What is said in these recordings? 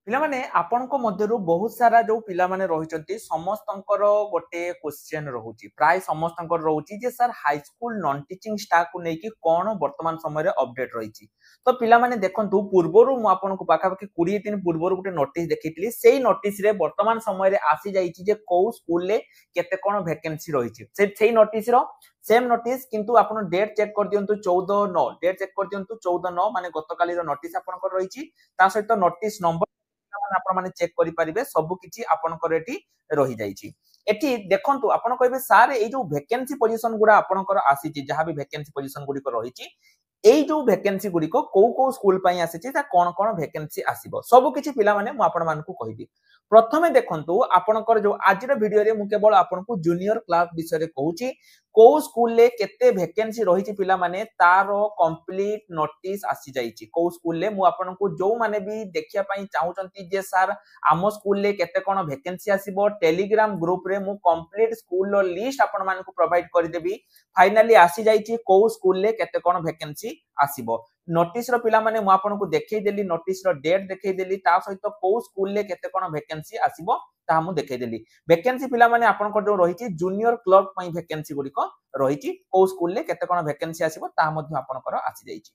पिला माने आपनको मध्यरु बहुत सारा जो पिला माने रहिचंती समस्तंकर गोटे क्वेश्चन रहउची प्राय समस्तंकर रहउची जे sir high school non teaching staff को नेकी कोन वर्तमान समय रे अपडेट रहिची। तो पिला माने देखंतु पूर्वरु मु आपनको पाखा पाखी 20 दिन पूर्वरु गोटे नोटिस देखितली सेही नोटिस रे वर्तमान समय रे आसी जाईची जे को स्कूल ले केते कोन वैकेंसी रहिची सेही नोटिस रो सेम नोटिस किंतु आपण डेट चेक कर दियंतु 14/9 डेट चेक कर दियंतु 14/9 माने गतकाली रो नोटिस आपनकर रहिची ता सहित नोटिस नंबर आपण माने चेक करि परिबे सब किछि आपनकर एठी रहि जाईछि। एठी देखंतु आपण कहबे सार ए जो वैकेंसी पोजीशन गुडा आपनकर आसीछि जहां भी वैकेंसी पोजीशन गुडी को रहिछि एई जो वैकेंसी गुडी को को स्कूल पई आसीछि ता कोन कोन वैकेंसी आसीबो सब किछि पिला माने मु आपण मानकु कहिबी। प्रथमे देखंतु आपनकर जो आजिर वीडियो रे मु केवल आपनकु जूनियर क्लास विषय रे कहूछि को स्कूल ले केते वैकेंसी रहिछि पिला माने तारो कंप्लीट नोटिस आसी जाईछि को स्कूल ले मु आपनकु जो माने भी देखिया पई चाहुचंती जे सर आमो स्कूल ले केते कोन वैकेंसी आसीबो टेलीग्राम ग्रुप रे मु कंप्लीट स्कूल लो लिस्ट आपण मानकु प्रोवाइड करि देबी। फाइनली आसी जाईछि को स्कूल ले केते कोन वैकेंसी आसीबो नोटिस रो पिला माने मु आपनकु देखै देली नोटिस रो डेट देखै देली ता सहित को स्कूल ले केते कोन वैकेंसी आसीबो ता मु देखै देली। वैकेंसी पिला माने आपनकर जो रहिछि जूनियर क्लर्क पई वैकेंसी गुडी को रहिछि को स्कूल ले केते कोन वैकेंसी आसीबो ता मध्ये आपनकर आसी जाईछि।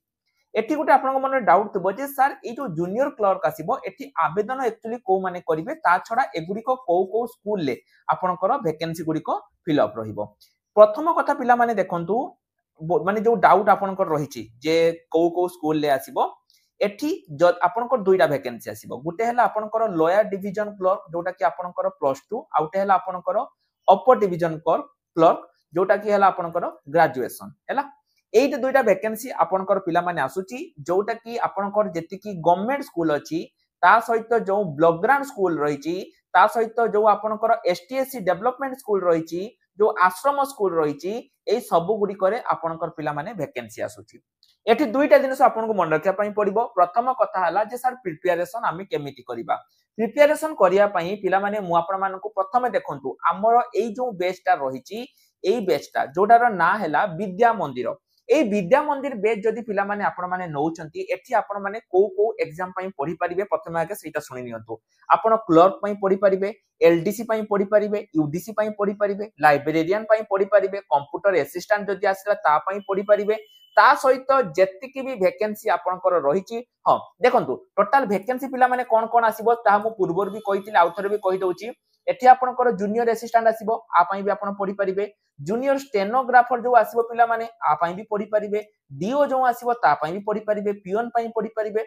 एठी गोटे आपनक मन डाउट थबो जे सर ए जो जूनियर क्लर्क आसीबो एठी आवेदन एक्चुअली को माने करिवे ता छडा एगुडी को स्कूल ले आपनकर वैकेंसी गुडी को फिल अप रहिबो। प्रथम कथा पिला माने देखंतु माने जो डाउट आपनकर रहिछि जे को स्कूल ले आसीबो एठी आपनकर दुईटा वैकेंसी आसीबो गुटे हला आपनकर लोअर डिवीजन क्लर्क जोटा कि आपनकर +2 आउटे हला आपनकर अपर डिवीजन क्लर्क जोटा कि हला आपनकर ग्रेजुएशन हला एट दुईटा वैकेंसी आपनकर पिला माने आसुची जोटा कि आपनकर जेति कि गवर्नमेंट स्कूल अछि ता सहित जो ब्लॉक ग्रांट स्कूल रहिछि ता सहित जो आपनकर एसटीएससी डेवलपमेंट स्कूल रहिछि जो आश्रम स्कूल रहिछि ए सब गुडी करे आपनकर पिला माने वैकेंसी आसुची। एठी दुईटा जिनिस आपनको मन रखिया पई पड़िबो। प्रथम कथा हला जे सर प्रिपरेशन आमी केमिति करिबा प्रिपरेशन करिया पई पिला माने मु आपण मानकु प्रथमे देखंतु हमर एई जो बेसटा रहिछि एई बेसटा जोटार ना हला विद्या मंदिर ए विद्या मंदिर बेस जदि पिला माने आपण माने नौचंती एठी आपण माने को एग्जाम पई पढि परिबे प्रथमे आगे सेटा सुनि नियंतु आपण क्लर्क पई पढि परिबे एलडीसी पई पढि परिबे यूडीसी पई पढि परिबे लाइब्रेरियन पई पढि परिबे कंप्यूटर असिस्टेंट जदि आसला ता पई पढि परिबे ता सहित जेतिकी भी वैकेंसी आपनकर रहिछि हां देखंतु टोटल वैकेंसी पिला माने कोन कोन आसीबो ता मु पूर्वर भी कहितिले आउथरे भी कहि दउछि एठी आपनकर जूनियर असिस्टेंट आसीबो आ पई भी आपण पढि परिबे जूनियर स्टेनोग्राफर जो आसीबो पिला माने आ पई भी पढि परिबे डीओ जो आसीबो ता पई भी पढि परिबे पियन पई पढि परिबे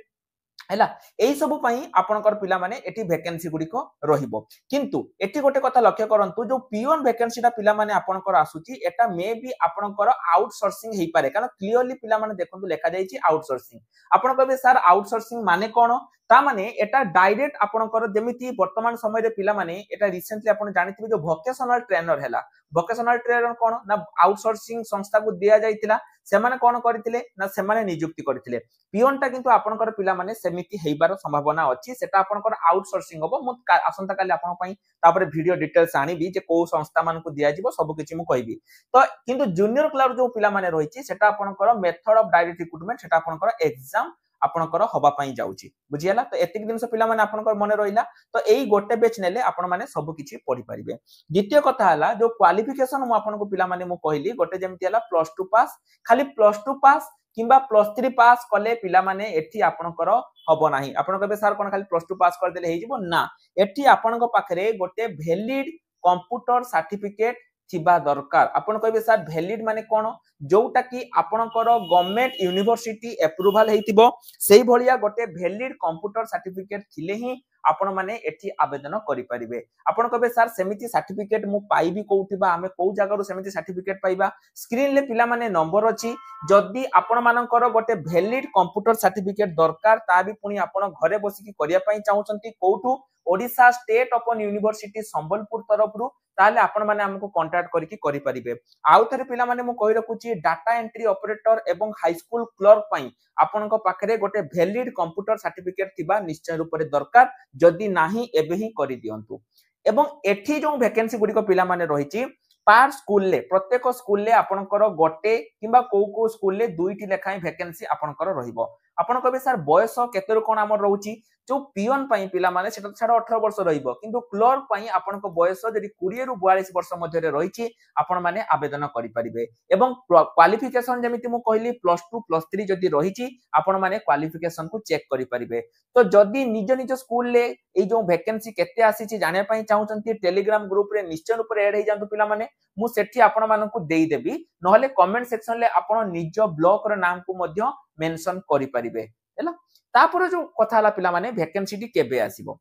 हैला एई सब पई आपनकर पिला माने एठी वैकेंसी गुडी को रहिबो किंतु एठी गोटे कथा लक्ष्य करंतु जो पियन वैकेंसीटा पिला माने आपनकर आसुची एटा मे बी आपनकर आउटसोर्सिंग हेई पारे कारण क्लियरली पिला माने देखंतु लेखा जाईची आउटसोर्सिंग आपण कहबे सर आउटसोर्सिंग माने कोन ता माने एटा डायरेक्ट आपनकर जेमिति वर्तमान समय रे पिला माने एटा रिसेंटली आपण जानिथिबे जो वोकेशनल ट्रेनर हैला वोकेशनल ट्रेनर कोन ना आउटसोर्सिंग संस्था को दिया जाइतिला सेमाने कोन करथिले ना सेमाने नियुक्ति करथिले पियनटा किंतु आपनकर पिला माने सेमिति हेइबार संभावना अछि सेटा आपनकर आउटसोर्सिंग होबो मु आसंता काली आपन पई तापर वीडियो डिटेल्स आनिबी जे को संस्था मान को दिया जिवो सब किछि मु कहबी तो किंतु जूनियर क्लर्क जो पिला माने रहिछि सेटा आपनकर मेथड ऑफ डायरेक्ट रिक्रूटमेंट सेटा आपनकर एग्जाम आपनकर हबा पई जाउछि बुझियाला तो एतिक दिन से पिला माने आपनकर मने रहिला तो एई गोटे बेच नेले आपण माने सब किछि पढि परिबे। द्वितीय कथा हला जो क्वालिफिकेशन मु आपनको पिला माने मु कहली गोटे जेमति हला +2 पास खाली +2 पास किंबा +3 पास कले पिला माने एठी आपनकर हबो नाही आपण कहबे सर कोन खाली +2 पास कर देले हेइ जिवो ना एठी आपनको पाखरे गोटे वैलिड कंप्यूटर सर्टिफिकेट थिबा दरकार आपण कहबे सर वैलिड माने कोन जोटा कि आपनकर गवर्नमेंट यूनिवर्सिटी अप्रूवल हेतिबो सेही भलिया गोटे वैलिड कंप्यूटर सर्टिफिकेट थिले ही आपण माने एठी आवेदन करि परिबे। आपण कहबे सर सेमिति सर्टिफिकेट मु पाइबी कोउथिबा हमें को जगह सेमिति सर्टिफिकेट पाइबा स्क्रीन ले पिला माने नंबर अछि जदी आपण मानकर गोटे वैलिड कंप्यूटर सर्टिफिकेट दरकार ता भी पुनी आपण घरे बसी की करिया पई चाहुचंती कोउठु Odisha state open university Sambalpur तरफरु ताले आपण माने हमको कांटेक्ट करके करि परिबे। आउ थरे पिला माने मु कहि रखुची डाटा एंट्री ऑपरेटर एवं हाई स्कूल क्लर्क पई आपनको पाखरे गोटे वैलिड कंप्यूटर सर्टिफिकेट थिबा निश्चय रूप रे दरकार जदी नाही एबे ही करि दियंतु एवं एठी जो वैकेंसी गुडी को पिला माने रहिची पार स्कूल ले प्रत्येक स्कूल ले आपनकर गोटे किबा को स्कूल ले दुईटी लेखाई वैकेंसी आपनकर रहिबो आपण कहबे सर बयस केतेरो कोन हमर रहउची जो पियन पई पिला माने सेटा छाड़ 18 वर्ष रहिबो किंतु क्लर्क पई आपण को बयस जदि 20 रु 42 वर्ष मध्ये रे रहिची आपण माने आवेदन करि परिबे एवं क्वालिफिकेशन जेमिति मु कहली +2 +3 जदि रहिची आपण माने क्वालिफिकेशन को चेक करि परिबे तो जदि निज निज स्कूल ले ए जो वैकेंसी केते आसीची जाने पई चाहउचंती टेलीग्राम ग्रुप रे निश्चय रूप रे ऐड हे जांतु पिला माने मु सेठी आपण मानकु देई देबी नहले कमेंट सेक्शन ले आपण निज ब्लॉक रो नाम को मध्य मेंशन करि परिबे हैला तापर जो कथा हला पिला माने वैकेंसी टी केबे आसीबो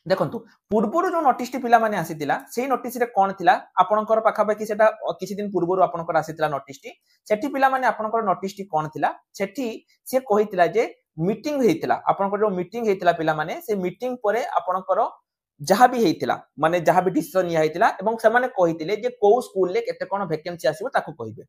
देखंतु पूर्वरु जो नोटिस टी पिला माने आसीतिला सेही नोटिस रे कोन थिला आपनकर पाखा पाखी सेटा किछि दिन पूर्वरु आपनकर आसीतिला नोटिस टी सेठी पिला माने आपनकर नोटिस टी कोन थिला सेठी से कहितिला जे मीटिंग हेतिला आपनकर जो मीटिंग हेतिला पिला माने से मीटिंग परे आपनकर जहाँ भी हेतिला माने जहाँ भी डिसीजन या हेतिला एवं से माने कहितिले जे को स्कूल ले केते कोन वैकेंसी आसीबो ताको कहिबे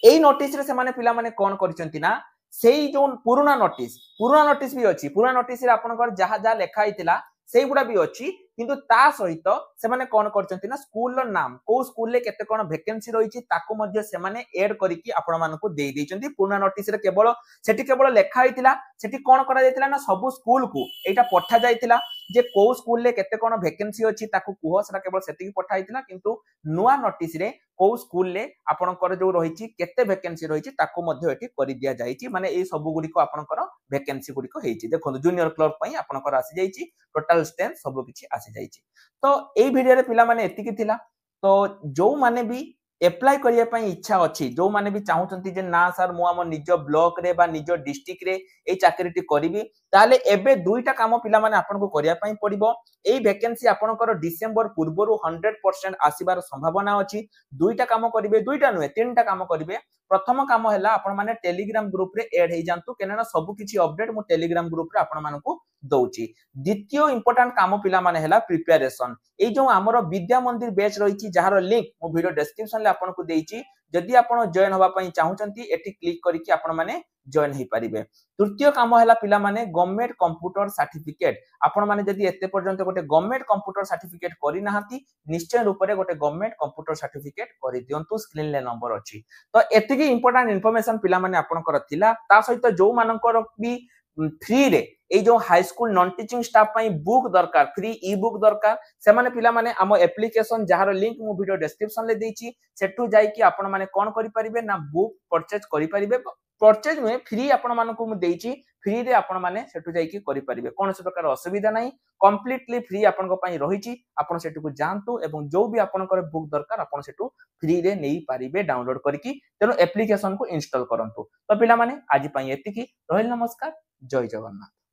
एई नोटिस रे से माने पिला माने कोन करिसंती ना सेही जो पुराना नोटिस भी अछि पुराना नोटिस रे आपनकर जहाँ जहाँ लेखा हेतिला सेही गुडा भी अछि किंतु ता सहित से माने कोन करचंती ना स्कूल रो नाम को स्कूल ले केते कोन वैकेंसी रहिछि ताको मध्ये से माने ऐड करिकि आपण मानको देई दैचंती पुराना नोटिस रे केवल लेखा हेतिला सेठी कोन करा जायतिला ना सब स्कूल को एटा पठा जायतिला जे को स्कूल ले केते कोन वैकेंसी अछि ताको कुहो सेटा केवल सेति पठा हेतिला किंतु नुवा नोटिस रे को स्कूल ले आपनकर जो रहिछि केते वैकेंसी रहिछि ताको मध्ये एठी करि दिया जायछि माने ए सब गुडी को आपनकर वैकेंसी गुडी को हेछि देखो जूनियर क्लर्क पई आपनकर आसी जायछि टोटल स्ट्रेंथ सब किछि आसी जायछि तो ए वीडियो रे पिला माने एतिकी थिला तो जो माने भी एप्लाई करिया पई इच्छा अछि जो माने भी चाहुचंती जे ना सर मु हम निज ब्लॉक रे बा निज डिस्ट्रिक्ट रे ए चाकरीटी करिवि ताले एबे दुईटा काम पिला माने आपन को करिया पई पड़िबो एई वैकेंसी आपनकर डिसेंबर पूर्वरु 100% आसीबार संभावना अछि दुईटा काम करिवे दुईटा नुहे तीनटा काम करिवे प्रथम काम हैला आपण माने टेलीग्राम ग्रुप रे ऐड हे जानतु केना सब किछि अपडेट मु टेलीग्राम ग्रुप रे आपण मानकु दउची द्वितीय इंपोर्टेंट काम पिला माने हैला प्रिपरेशन ए जो हमरो विद्या मंदिर बैच रहिछि जहार लिंक मु वीडियो डिस्क्रिप्शन ले आपन को देइछि जदि आपण जॉइन होबा पई चाहुचंती एटी क्लिक करिकि आपण माने जॉइन हे परिबे तृतीय काम हैला पिला माने गवर्नमेंट कंप्यूटर सर्टिफिकेट आपण माने जदि एते पर्यंत गोटे गवर्नमेंट कंप्यूटर सर्टिफिकेट करि नाहंती निश्चय रूप रे गोटे गवर्नमेंट कंप्यूटर सर्टिफिकेट करि दियंतु स्क्रीन ले नंबर अछि तो एतिकी इंपोर्टेंट इन्फॉर्मेशन पिला माने आपनकर थिला ता सहित जो मानकर भी फ्री रे ए जो high school non teaching staff पई बुक दरकार फ्री ई बुक दरकार से माने पिला माने हम एप्लीकेशन जहार लिंक मु वीडियो डिस्क्रिप्शन ले देछि सेठु जाई कि आपण माने कोन करि परिबे ना बुक परचेज करि परिबे परचेज में फ्री आपण मानको मु देछि फ्री रे आपण माने सेठु जाई कि करि परिबे कोनसे प्रकार असुविधा नाही कंप्लीटली फ्री आपण को पई रहिछि आपण सेठु को जानतु एवं जो भी आपनकर बुक दरकार आपण सेठु फ्री रे नेई परिबे डाउनलोड करके तेनो एप्लीकेशन को इंस्टॉल करंतु तो पिला माने आज पई एतिकी रहल नमस्कार जय जगन्नाथ।